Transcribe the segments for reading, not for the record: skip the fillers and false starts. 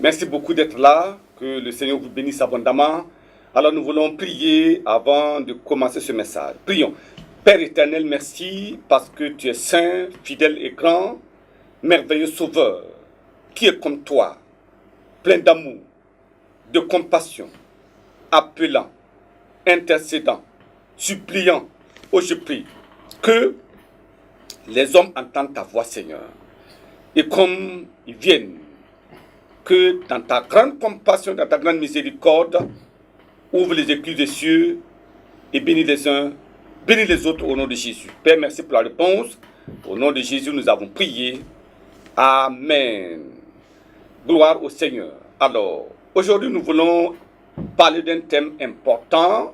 Merci beaucoup d'être là, que le Seigneur vous bénisse abondamment. Alors nous voulons prier avant de commencer ce message. Prions. Père éternel, merci parce que tu es saint, fidèle et grand, merveilleux sauveur, qui est comme toi, plein d'amour, de compassion, appelant, intercédant, suppliant. Oh, je prie que les hommes entendent ta voix, Seigneur, et comme ils viennent, que dans ta grande compassion, dans ta grande miséricorde, ouvre les écluses des cieux et bénis les uns, bénis les autres au nom de Jésus. Père, merci pour la réponse. Au nom de Jésus, nous avons prié. Amen. Gloire au Seigneur. Alors, aujourd'hui, nous voulons parler d'un thème important.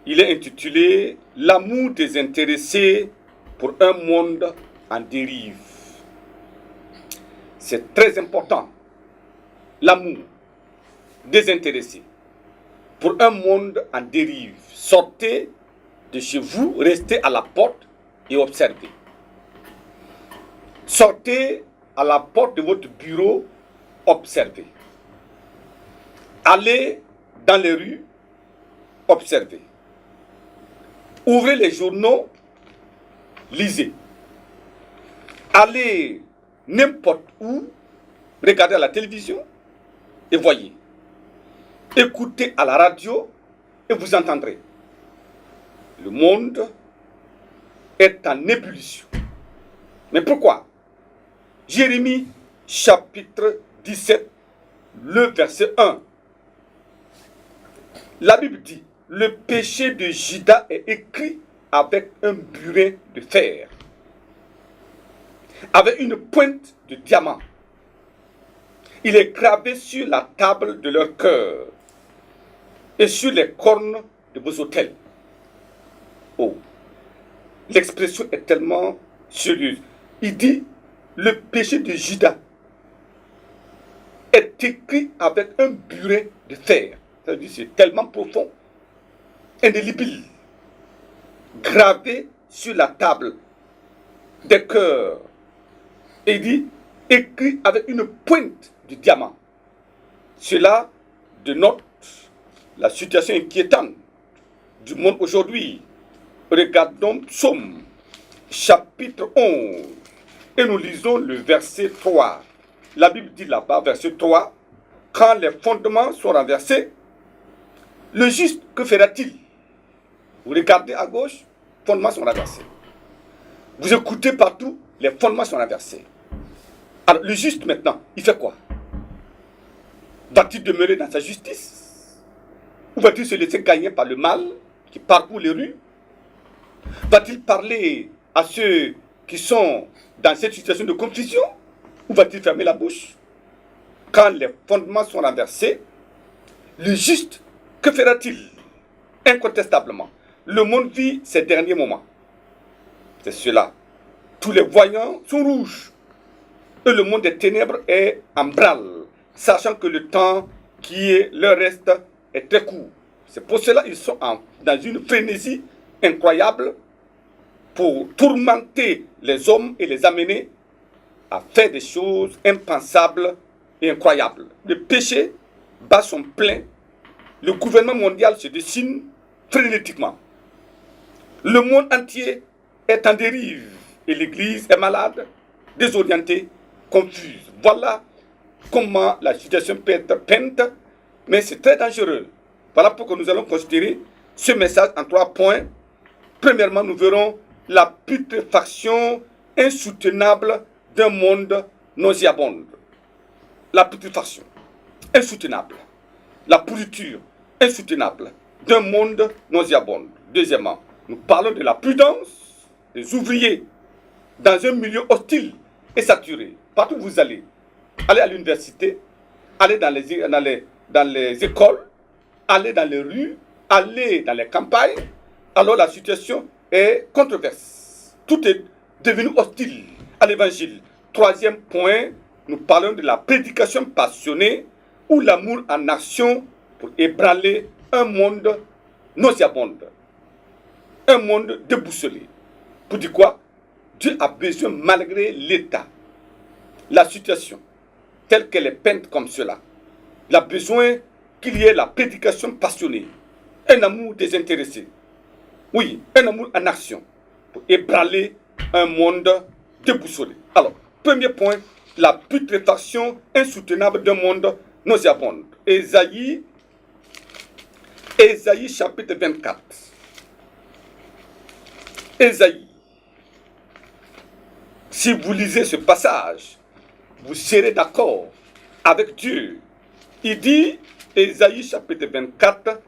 Il est intitulé « L'amour désintéressé pour un monde en dérive ». C'est très important. L'amour désintéressé pour un monde en dérive. Sortez de chez vous, restez à la porte et observez. Sortez à la porte de votre bureau, observez. Allez dans les rues, observez. Ouvrez les journaux, lisez. Allez n'importe où, regardez à la télévision et voyez. Écoutez à la radio et vous entendrez. Le monde est en ébullition. Mais pourquoi? Jérémie chapitre 17, le verset 1. La Bible dit, le péché de Juda est écrit avec un burin de fer, avec une pointe de diamant. Il est gravé sur la table de leur cœur et sur les cornes de vos autels. Oh, l'expression est tellement sérieuse. Il dit, le péché de Juda est écrit avec un burin de fer. Ça veut dire c'est tellement profond, indélébile, gravé sur la table des cœurs. Et il dit, écrit avec une pointe de diamant. Cela dénote la situation inquiétante du monde aujourd'hui. Regardons Psaume chapitre 11 et nous lisons le verset 3. La Bible dit là-bas, verset 3, quand les fondements sont renversés, le juste, que fera-t-il? Vous regardez à gauche, les fondements sont renversés. Vous écoutez partout, les fondements sont renversés. Alors le juste maintenant, il fait quoi? Va-t-il demeurer dans sa justice? Ou va-t-il se laisser gagner par le mal qui parcourt les rues? Va-t-il parler à ceux qui sont dans cette situation de confusion? Ou va-t-il fermer la bouche? Quand les fondements sont renversés, le juste, que fera-t-il? Incontestablement, le monde vit ces derniers moments. C'est cela. Tous les voyants sont rouges. Et le monde des ténèbres est en branle, sachant que le temps qui leur reste est très court. C'est pour cela qu'ils sont dans une frénésie incroyable pour tourmenter les hommes et les amener à faire des choses impensables et incroyables. Le péché bat son plein. Le gouvernement mondial se dessine frénétiquement. Le monde entier est en dérive et l'Église est malade, désorientée, confuse. Voilà comment la situation peut être peinte, mais c'est très dangereux. Voilà pourquoi nous allons considérer ce message en 3 points. Premièrement, nous verrons la putréfaction insoutenable d'un monde nauséabonde. La putréfaction insoutenable. La pourriture insoutenable d'un monde nauséabonde. Deuxièmement, nous parlons de la prudence des ouvriers dans un milieu hostile et saturé. Partout où vous allez à l'université, allez dans les écoles, allez dans les rues, allez dans les campagnes, alors la situation est controverse. Tout est devenu hostile à l'évangile. Troisième point, nous parlons de la prédication passionnée ou l'amour en action pour ébranler un monde nauséabond, un monde déboussolé. Pour dire quoi? Dieu a besoin, malgré l'état, la situation, telle qu'elle est peinte comme cela, il a besoin qu'il y ait la prédication passionnée, un amour désintéressé. Oui, un amour en action pour ébranler un monde déboussolé. Alors, premier point, la putréfaction insoutenable d'un monde nauséabond. Ésaïe chapitre 24. Ésaïe. Si vous lisez ce passage, vous serez d'accord avec Dieu. Il dit, Ésaïe chapitre 24,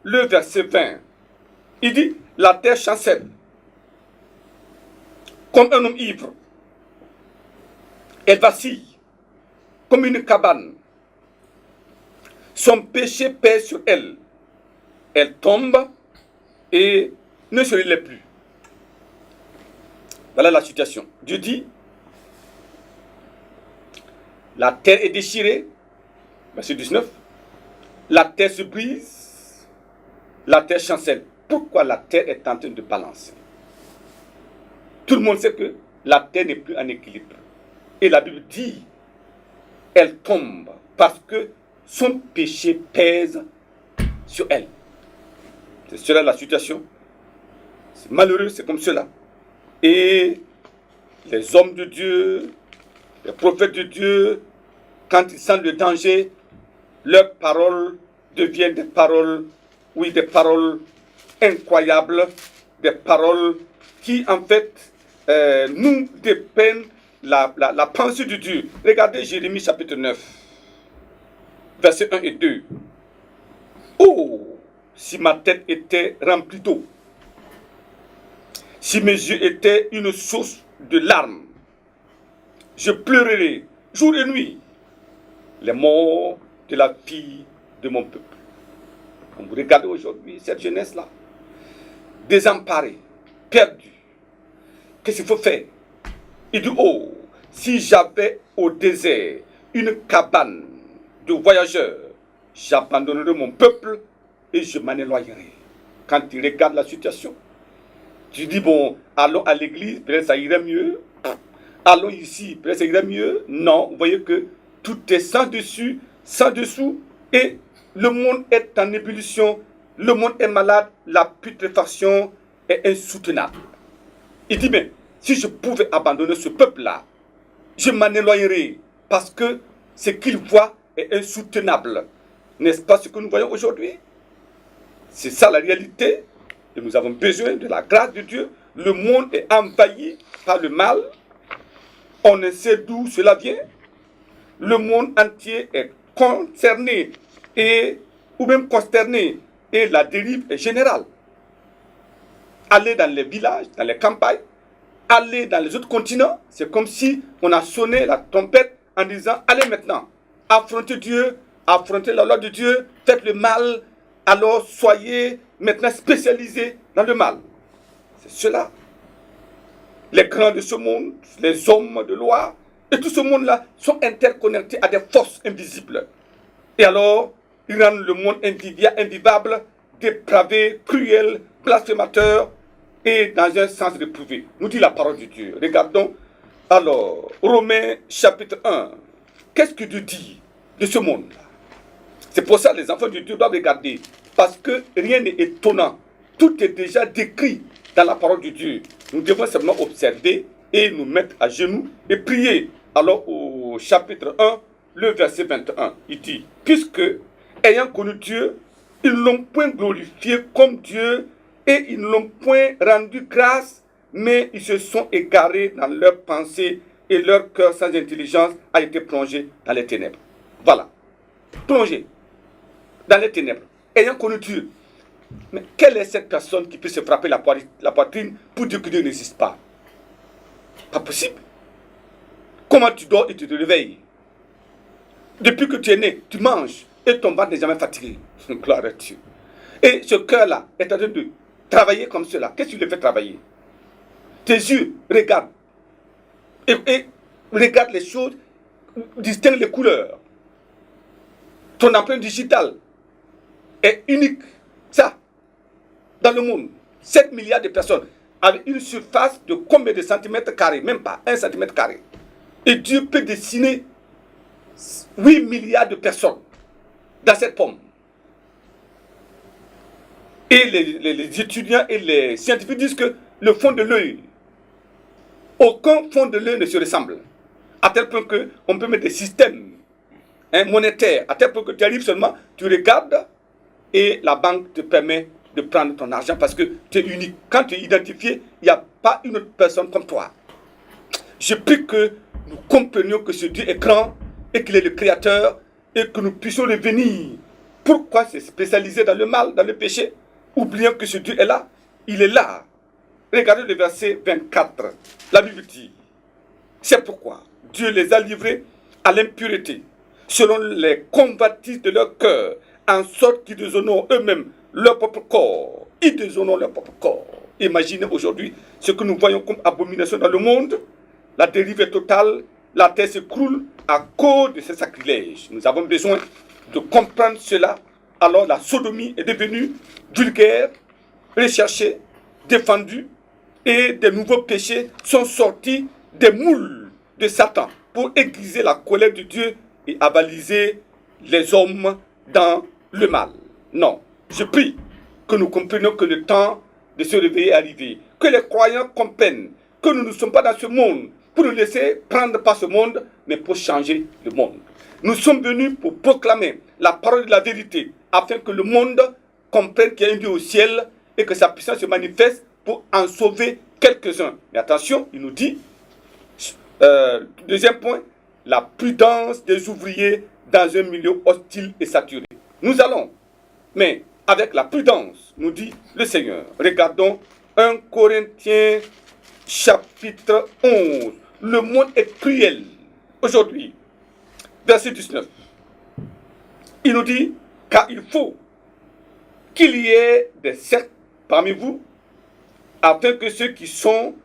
le verset 20. Il dit, la terre chancelle comme un homme ivre. Elle vacille comme une cabane. Son péché pèse sur elle. Elle tombe et ne se relève plus. Voilà la situation. Dieu dit, la terre est déchirée, verset 19, la terre se brise, la terre chancelle. Pourquoi la terre est en train de balancer? Tout le monde sait que la terre n'est plus en équilibre. Et la Bible dit, elle tombe parce que son péché pèse sur elle. C'est cela la situation. C'est malheureux, c'est comme cela. Et les hommes de Dieu, les prophètes de Dieu, quand ils sentent le danger, leurs paroles deviennent des paroles, oui, des paroles incroyables, des paroles qui, en fait, nous dépeignent la pensée de Dieu. Regardez Jérémie chapitre 9, versets 1 et 2. Oh, si ma tête était remplie d'eau, si mes yeux étaient une source de larmes, je pleurerais jour et nuit les morts de la fille de mon peuple. Quand vous regardez aujourd'hui cette jeunesse-là, désemparée, perdue, qu'est-ce qu'il faut faire? Il dit, oh, si j'avais au désert une cabane de voyageurs, j'abandonnerais mon peuple et je m'en éloignerais. Quand tu regardes la situation, tu dis, bon, allons à l'église, peut-être ça irait mieux. Allons ici, peut-être ça irait mieux. Non, vous voyez que tout est sans dessus, sans dessous, et le monde est en ébullition, le monde est malade, la putréfaction est insoutenable. Il dit, mais si je pouvais abandonner ce peuple-là, je m'en éloignerais, parce que ce qu'il voit est insoutenable. N'est-ce pas ce que nous voyons aujourd'hui? C'est ça la réalité. Et nous avons besoin de la grâce de Dieu. Le monde est envahi par le mal. On ne sait d'où cela vient. Le monde entier est concerné ou même consterné. Et la dérive est générale. Allez dans les villages, dans les campagnes, allez dans les autres continents. C'est comme si on a sonné la trompette en disant, allez maintenant, affrontez Dieu, affrontez la loi de Dieu, faites le mal, alors soyez maintenant spécialisés dans le mal. C'est cela. Les grands de ce monde, les hommes de loi, et tout ce monde-là sont interconnectés à des forces invisibles. Et alors, ils rendent le monde invivable, dépravé, cruel, blasphémateur, et dans un sens réprouvé. Nous dit la parole de Dieu. Regardons alors Romains chapitre 1. Qu'est-ce que Dieu dit de ce monde-là? C'est pour ça que les enfants de Dieu doivent regarder. Parce que rien n'est étonnant. Tout est déjà décrit dans la parole de Dieu. Nous devons seulement observer et nous mettre à genoux et prier. Alors au chapitre 1, le verset 21, il dit, puisque, ayant connu Dieu, ils ne l'ont point glorifié comme Dieu et ils ne l'ont point rendu grâce, mais ils se sont égarés dans leurs pensées et leur cœur sans intelligence a été plongé dans les ténèbres. Voilà. Plongé dans les ténèbres, ayant connu Dieu. Mais quelle est cette personne qui peut se frapper la poitrine pour dire que Dieu n'existe pas? Pas possible. Comment tu dors et tu te réveilles? Depuis que tu es né, tu manges et ton ventre n'est jamais fatigué. Gloire à Dieu. Et ce cœur-là est en train de travailler comme cela. Qu'est-ce que tu le fais travailler? Tes yeux regardent et regardent les choses distingue les couleurs. Ton empreinte digitale est unique. Ça, dans le monde, 7 milliards de personnes avec une surface de combien de centimètres carrés? Même pas 1 centimètre carré. Et Dieu peut dessiner 8 milliards de personnes dans cette pomme. Et les étudiants et les scientifiques disent que le fond de l'œil, aucun fond de l'œil ne se ressemble. À tel point qu'on peut mettre des systèmes monétaires, à tel point que tu arrives seulement, tu regardes et la banque te permet de prendre ton argent parce que tu es unique. Quand tu es identifié, il n'y a pas une autre personne comme toi. Je prie que nous comprenions que ce Dieu est grand et qu'il est le créateur et que nous puissions revenir. Pourquoi se spécialiser dans le mal, dans le péché, oubliant que ce Dieu est là? Il est là. Regardez le verset 24. La Bible dit, c'est pourquoi Dieu les a livrés à l'impureté, selon les convoitises de leur cœur, en sorte qu'ils déshonorent eux-mêmes leur propre corps. Ils déshonorent leur propre corps. Imaginez aujourd'hui ce que nous voyons comme abomination dans le monde. La dérive est totale. La terre s'écroule à cause de ces sacrilèges. Nous avons besoin de comprendre cela. Alors la sodomie est devenue vulgaire, recherchée, défendue, et des nouveaux péchés sont sortis des moules de Satan pour aiguiser la colère de Dieu et avaliser les hommes dans le mal. Non, je prie que nous comprenions que le temps de se réveiller est arrivé, que les croyants comprennent que nous ne sommes pas dans ce monde pour nous laisser prendre par ce monde, mais pour changer le monde. Nous sommes venus pour proclamer la parole de la vérité, afin que le monde comprenne qu'il y a un Dieu au ciel et que sa puissance se manifeste pour en sauver quelques-uns. Mais attention, il nous dit, deuxième point, la prudence des ouvriers dans un milieu hostile et saturé. Nous allons, mais avec la prudence, nous dit le Seigneur. Regardons 1 Corinthiens chapitre 11. Le monde est cruel aujourd'hui. Verset 19. Il nous dit, car il faut qu'il y ait des sectes parmi vous, afin que ceux qui sont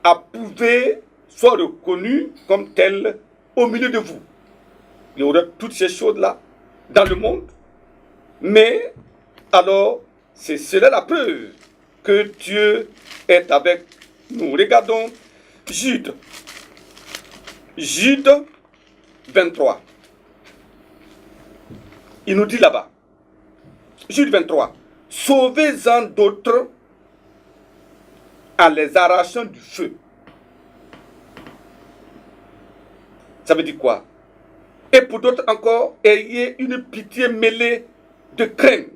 approuvés soient reconnus comme tels au milieu de vous. Il y aura toutes ces choses-là dans le monde, mais alors c'est cela la preuve que Dieu est avec nous. Regardons Jude 23. Il nous dit là-bas, Jude 23, sauvez-en d'autres en les arrachant du feu. Ça veut dire quoi? Et pour d'autres encore, ayez une pitié mêlée de crainte,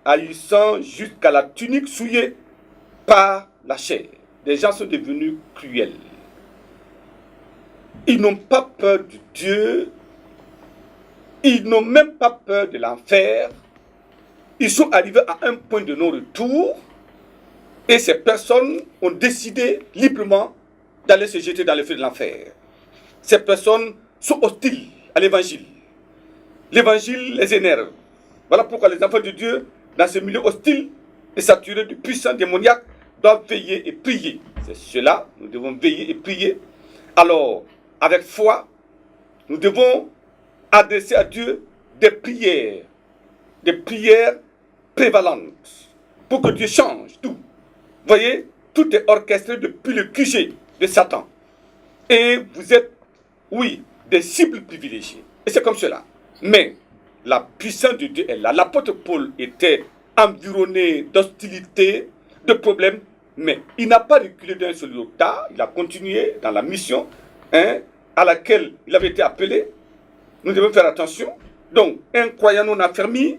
haïssant jusqu'à la tunique souillée par la chair. Les gens sont devenus cruels. Ils n'ont pas peur de Dieu. Ils n'ont même pas peur de l'enfer. Ils sont arrivés à un point de non-retour. Et ces personnes ont décidé librement d'aller se jeter dans le feu de l'enfer. Ces personnes sont hostiles à l'évangile. L'évangile les énerve. Voilà pourquoi les enfants de Dieu, dans ce milieu hostile et saturé de puissants démoniaques, doivent veiller et prier. C'est cela, nous devons veiller et prier. Alors, avec foi, nous devons adresser à Dieu des prières prévalentes, pour que Dieu change tout. Vous voyez, tout est orchestré depuis le QG de Satan. Et vous êtes, oui, des cibles privilégiées. Et c'est comme cela. Mais la puissance de Dieu est là. L'apôtre Paul était environné d'hostilité, de problèmes, mais il n'a pas reculé d'un seul iota. Il a continué dans la mission à laquelle il avait été appelé. Nous devons faire attention. Donc, un croyant non affermi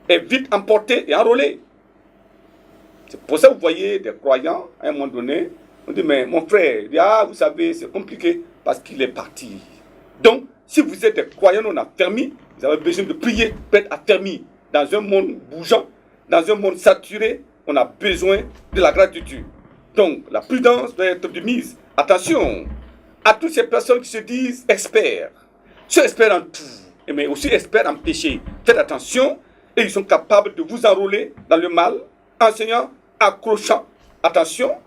est vite emporté et enrôlé. C'est pour ça que vous voyez des croyants, à un moment donné, on dit, mais mon frère, il dit, ah, vous savez, c'est compliqué, parce qu'il est parti. Donc, si vous êtes des croyants non affermis, vous avez besoin de prier pour être affermis. Dans un monde bougeant, dans un monde saturé, on a besoin de la grâce de Dieu. Donc, la prudence doit être de mise. Attention à toutes ces personnes qui se disent experts. Ils sont experts en tout, mais aussi experts en péché. Faites attention, et ils sont capables de vous enrôler dans le mal, enseignant, accrochant. Attention,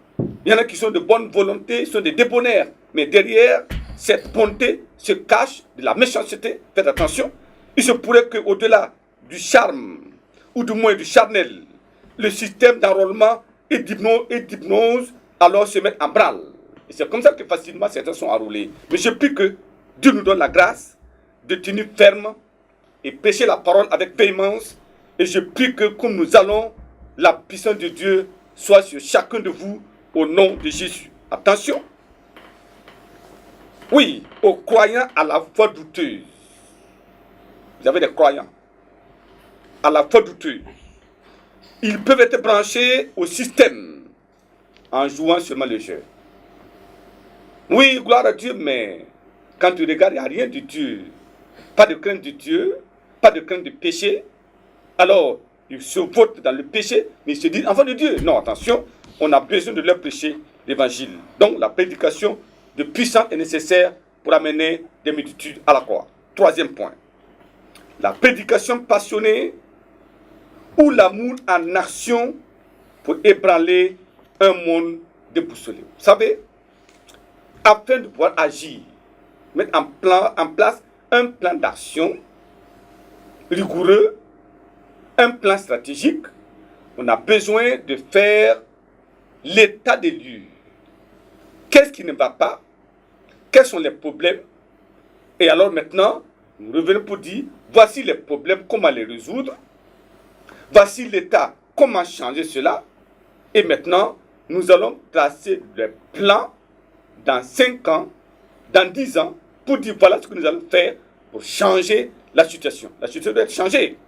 il y en a qui sont de bonne volonté, ils sont des débonnaires, mais derrière, cette bonté se cache de la méchanceté. Faites attention. Il se pourrait qu'au-delà du charme, ou du moins du charnel, le système d'enrôlement et d'hypnose alors se met en branle. Et c'est comme ça que facilement certains sont enrôlés. Mais je prie que Dieu nous donne la grâce de tenir ferme et prêcher la parole avec véhémence. Et je prie que comme nous allons, la puissance de Dieu soit sur chacun de vous au nom de Jésus. Attention. Oui, aux croyants à la foi douteuse. Vous avez des croyants à la foi douteuse. Ils peuvent être branchés au système en jouant seulement le jeu. Oui, gloire à Dieu, mais quand tu regardes, il n'y a rien de Dieu. Pas de crainte de Dieu, pas de crainte de péché. Alors, ils se votent dans le péché, mais ils se disent enfants de Dieu. Non, attention, on a besoin de leur prêcher l'évangile. Donc, la prédication de puissance est nécessaire pour amener des multitudes à la croix. Troisième point. La prédication passionnée ou l'amour en action pour ébranler un monde déboussolé. Vous savez, afin de pouvoir agir, mettre en place un plan d'action rigoureux, un plan stratégique, on a besoin de faire l'état des lieux. Qu'est-ce qui ne va pas? Quels sont les problèmes? Et alors maintenant, nous revenons pour dire, voici les problèmes, comment les résoudre. Voici l'état, comment changer cela. Et maintenant, nous allons tracer le plan dans 5 ans, dans 10 ans, pour dire voilà ce que nous allons faire pour changer la situation. La situation doit être changée.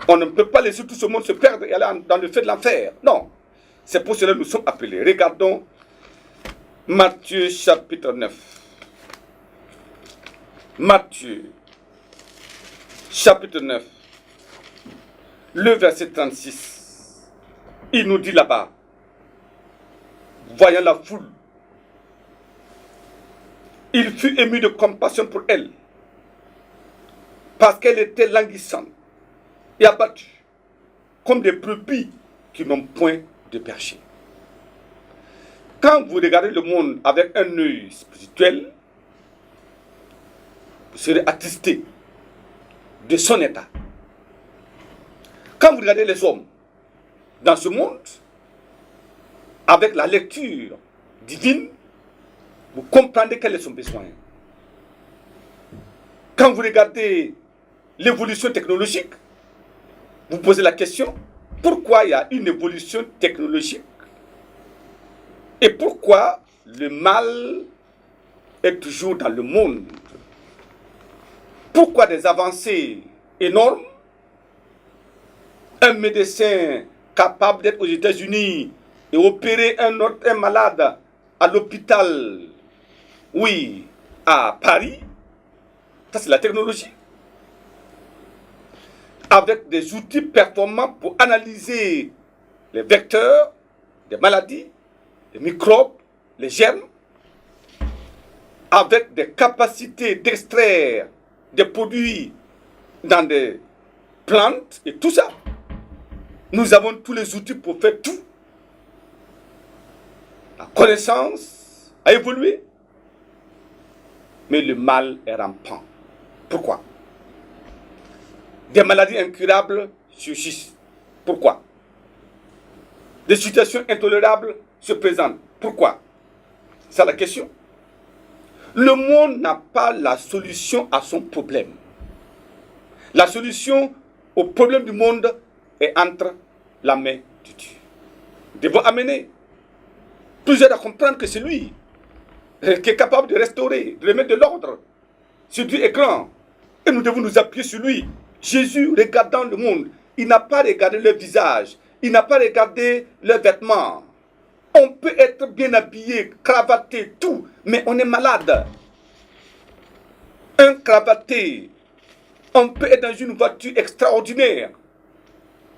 On ne peut pas laisser tout ce monde se perdre et aller dans le feu de l'enfer. Non. C'est pour cela que nous sommes appelés. Regardons Matthieu chapitre 9. Matthieu chapitre 9. Le verset 36. Il nous dit là-bas, voyant la foule, il fut ému de compassion pour elle, parce qu'elle était languissante et abattue, comme des brebis qui n'ont point de berger. Quand vous regardez le monde avec un œil spirituel, vous serez attristé de son état. Quand vous regardez les hommes dans ce monde, avec la lecture divine, vous comprendrez quel est son besoin. Quand vous regardez l'évolution technologique, vous posez la question, pourquoi il y a une évolution technologique et pourquoi le mal est toujours dans le monde? Pourquoi des avancées énormes? Un médecin capable d'être aux États-Unis et opérer un malade à l'hôpital, oui, à Paris, ça c'est la technologie. Avec des outils performants pour analyser les vecteurs des maladies, les microbes, les germes, avec des capacités d'extraire des produits dans des plantes et tout ça. Nous avons tous les outils pour faire tout. La connaissance a évolué, mais le mal est rampant. Pourquoi? Des maladies incurables surgissent. Pourquoi? Des situations intolérables se présentent. Pourquoi? C'est la question. Le monde n'a pas la solution à son problème. La solution au problème du monde est entre la main de Dieu. Nous devons amener plusieurs à comprendre que c'est lui qui est capable de restaurer, de remettre de l'ordre. Ce Dieu est grand et nous devons nous appuyer sur lui. Jésus, regardant le monde, il n'a pas regardé leur visage, il n'a pas regardé leurs vêtements. On peut être bien habillé, cravaté, tout, mais on est malade. Un cravaté, on peut être dans une voiture extraordinaire.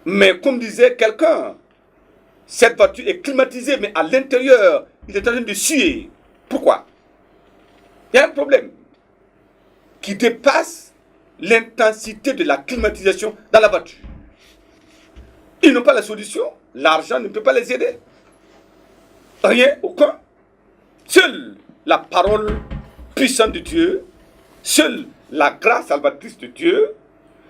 Mais comme disait quelqu'un, cette voiture est climatisée, mais à l'intérieur, il est en train de suer. Pourquoi? Il y a un problème qui dépasse l'intensité de la climatisation dans la voiture. Ils n'ont pas la solution. L'argent ne peut pas les aider. Rien, aucun. Seule la parole puissant de Dieu, seule la grâce salvatrice de Dieu,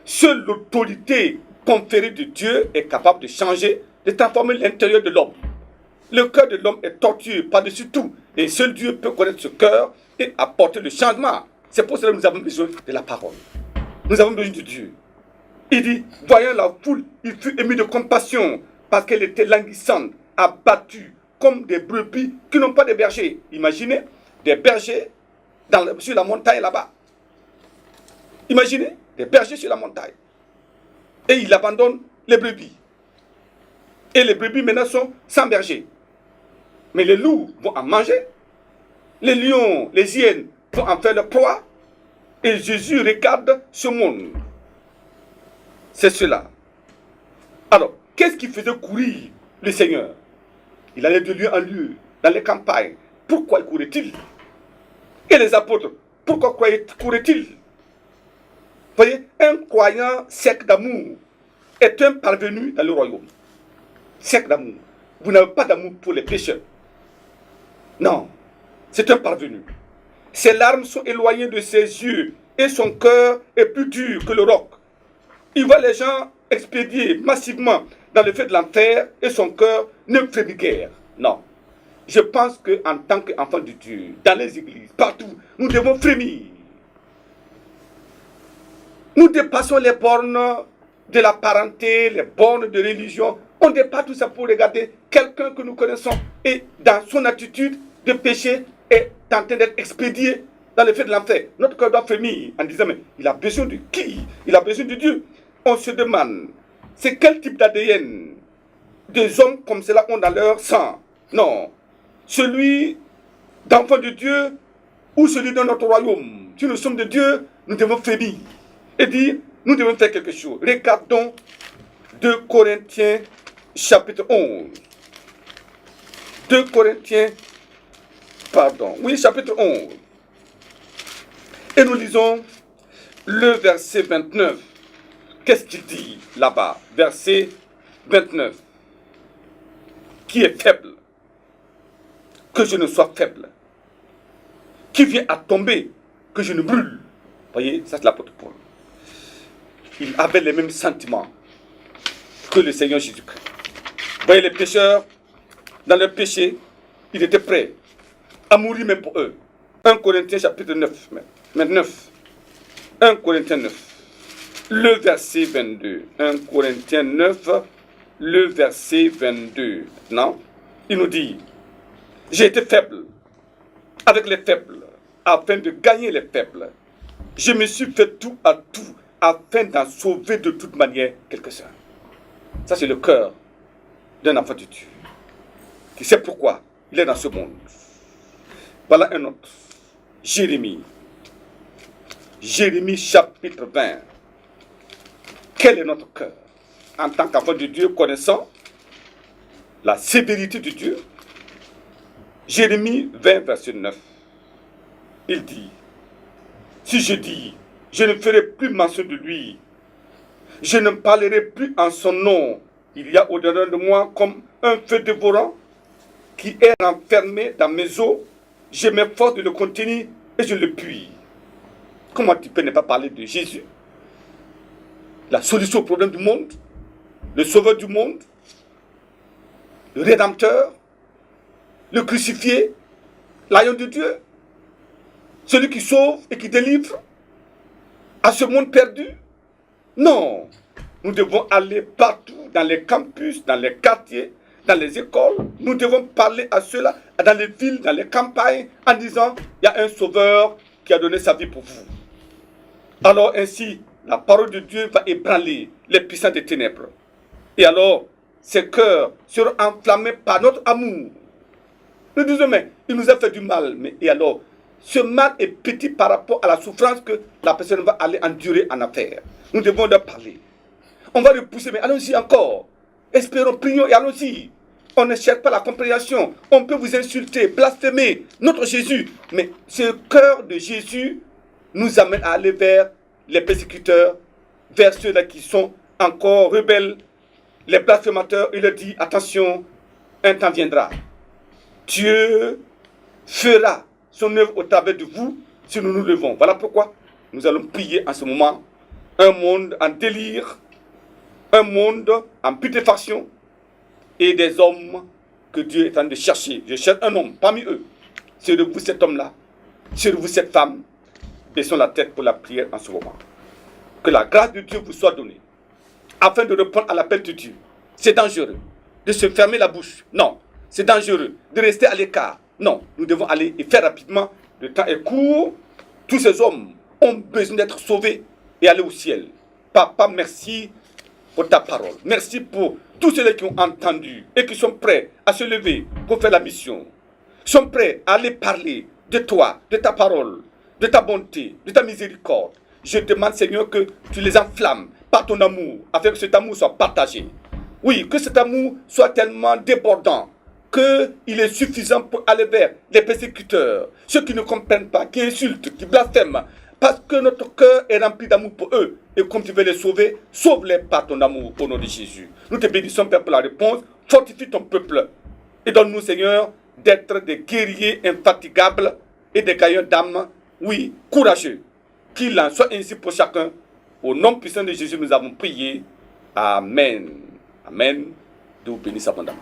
seule l'autorité conférée de Dieu est capable de changer, de transformer l'intérieur de l'homme. Le cœur de l'homme est tortueux par-dessus tout. Et seul Dieu peut connaître ce cœur et apporter le changement. C'est pour cela que nous avons besoin de la parole. Nous avons besoin de Dieu. Il dit, voyant la foule, il fut ému de compassion parce qu'elle était languissante, abattue, comme des brebis qui n'ont pas de berger. Imaginez des bergers sur la montagne là-bas. Imaginez des bergers sur la montagne. Et il abandonne les brebis. Et les brebis maintenant sont sans berger. Mais les loups vont en manger. Les lions, les hyènes vont en faire leur proie. Et Jésus regarde ce monde. C'est cela. Alors, qu'est-ce qui faisait courir le Seigneur? Il allait de lieu en lieu, dans les campagnes. Pourquoi courait-il? Et les apôtres, pourquoi couraient-ils? Vous voyez, un croyant sec d'amour est un parvenu dans le royaume. Sec d'amour. Vous n'avez pas d'amour pour les pécheurs. Non, c'est un parvenu. Ses larmes sont éloignées de ses yeux et son cœur est plus dur que le roc. Il voit les gens expédier massivement dans le feu de l'enfer et son cœur ne frémit guère. Non. Je pense qu'en tant qu'enfant de Dieu, dans les églises, partout, nous devons frémir. Nous dépassons les bornes de la parenté, les bornes de religion. On dépasse tout ça pour regarder quelqu'un que nous connaissons et dans son attitude de péché est en train d'être expédié dans le feu de l'enfer. Notre cœur doit frémir en disant, mais il a besoin de qui? Il a besoin de Dieu. On se demande, c'est quel type d'ADN des hommes comme cela ont dans leur sang? Non, celui d'enfant de Dieu ou celui de notre royaume. Si nous sommes de Dieu, nous devons frémir et dire, nous devons faire quelque chose. Regardons 2 Corinthiens chapitre 11. 2 Corinthiens, chapitre 11. Et nous lisons le verset 29. Qu'est-ce qu'il dit là-bas? Verset 29. Qui est faible? Que je ne sois faible. Qui vient à tomber? Que je ne brûle. Voyez, ça c'est l'apôtre Paul. Il avait les mêmes sentiments que le Seigneur Jésus-Christ. Voyez les pécheurs, dans leur péché, il était prêt à mourir même pour eux. 1 Corinthiens chapitre 9. 1 Corinthiens 9. Le verset 22. 1 Corinthiens 9, le verset 22. Non? Il nous dit, j'ai été faible avec les faibles, afin de gagner les faibles. Je me suis fait tout à tout, afin d'en sauver de toute manière quelques-uns. Ça, c'est le cœur d'un enfant de Dieu, qui sait pourquoi il est dans ce monde. Voilà un autre. Jérémie. Jérémie chapitre 20. Quel est notre cœur en tant qu'enfant de Dieu, connaissant la sévérité de Dieu? Jérémie 20, verset 9. Il dit, si je dis, je ne ferai plus mention de lui, je ne parlerai plus en son nom, il y a au-dedans de moi comme un feu dévorant qui est enfermé dans mes os, je m'efforce de le contenir et je le puis. Comment tu peux ne pas parler de Jésus? La solution au problème du monde, le sauveur du monde, le rédempteur, le crucifié, l'agneau de Dieu, celui qui sauve et qui délivre à ce monde perdu. Non, nous devons aller partout, dans les campus, dans les quartiers, dans les écoles. Nous devons parler à ceux-là, dans les villes, dans les campagnes, en disant, il y a un sauveur qui a donné sa vie pour vous. Alors ainsi, la parole de Dieu va ébranler les puissants des ténèbres. Et alors, ces cœurs seront enflammés par notre amour. Nous disons, mais il nous a fait du mal. Mais et alors, ce mal est petit par rapport à la souffrance que la personne va aller endurer en affaire. Nous devons leur parler. On va repousser, mais allons-y encore. Espérons, prions et allons-y. On ne cherche pas la compréhension. On peut vous insulter, blasphémer notre Jésus. Mais ce cœur de Jésus nous amène à aller vers les persécuteurs, vers ceux-là qui sont encore rebelles, les blasphémateurs. Il leur dit, attention, un temps viendra. Dieu fera son œuvre au travers de vous si nous nous levons. Voilà pourquoi nous allons prier en ce moment. Un monde en délire, un monde en putréfaction et des hommes que Dieu est en train de chercher. Je cherche un homme parmi eux. C'est de vous cet homme-là, c'est de vous cette femme. Baissons la tête pour la prière en ce moment. Que la grâce de Dieu vous soit donnée afin de répondre à l'appel de Dieu. C'est dangereux de se fermer la bouche. Non, c'est dangereux de rester à l'écart. Non, nous devons aller et faire rapidement. Le temps est court. Tous ces hommes ont besoin d'être sauvés et aller au ciel. Papa, merci pour ta parole. Merci pour tous ceux qui ont entendu et qui sont prêts à se lever pour faire la mission. Sont prêts à aller parler de toi, de ta parole, de ta bonté, de ta miséricorde. Je demande, Seigneur, que tu les enflammes par ton amour, afin que cet amour soit partagé. Oui, que cet amour soit tellement débordant qu'il est suffisant pour aller vers les persécuteurs, ceux qui ne comprennent pas, qui insultent, qui blasphèment, parce que notre cœur est rempli d'amour pour eux. Et comme tu veux les sauver, sauve-les par ton amour au nom de Jésus. Nous te bénissons, Père, pour la réponse. Fortifie ton peuple et donne-nous, Seigneur, d'être des guerriers infatigables et des gagnants d'âme, oui, courageux. Qu'il en soit ainsi pour chacun. Au nom puissant de Jésus, nous avons prié. Amen. Amen. Dieu vous bénisse abondamment.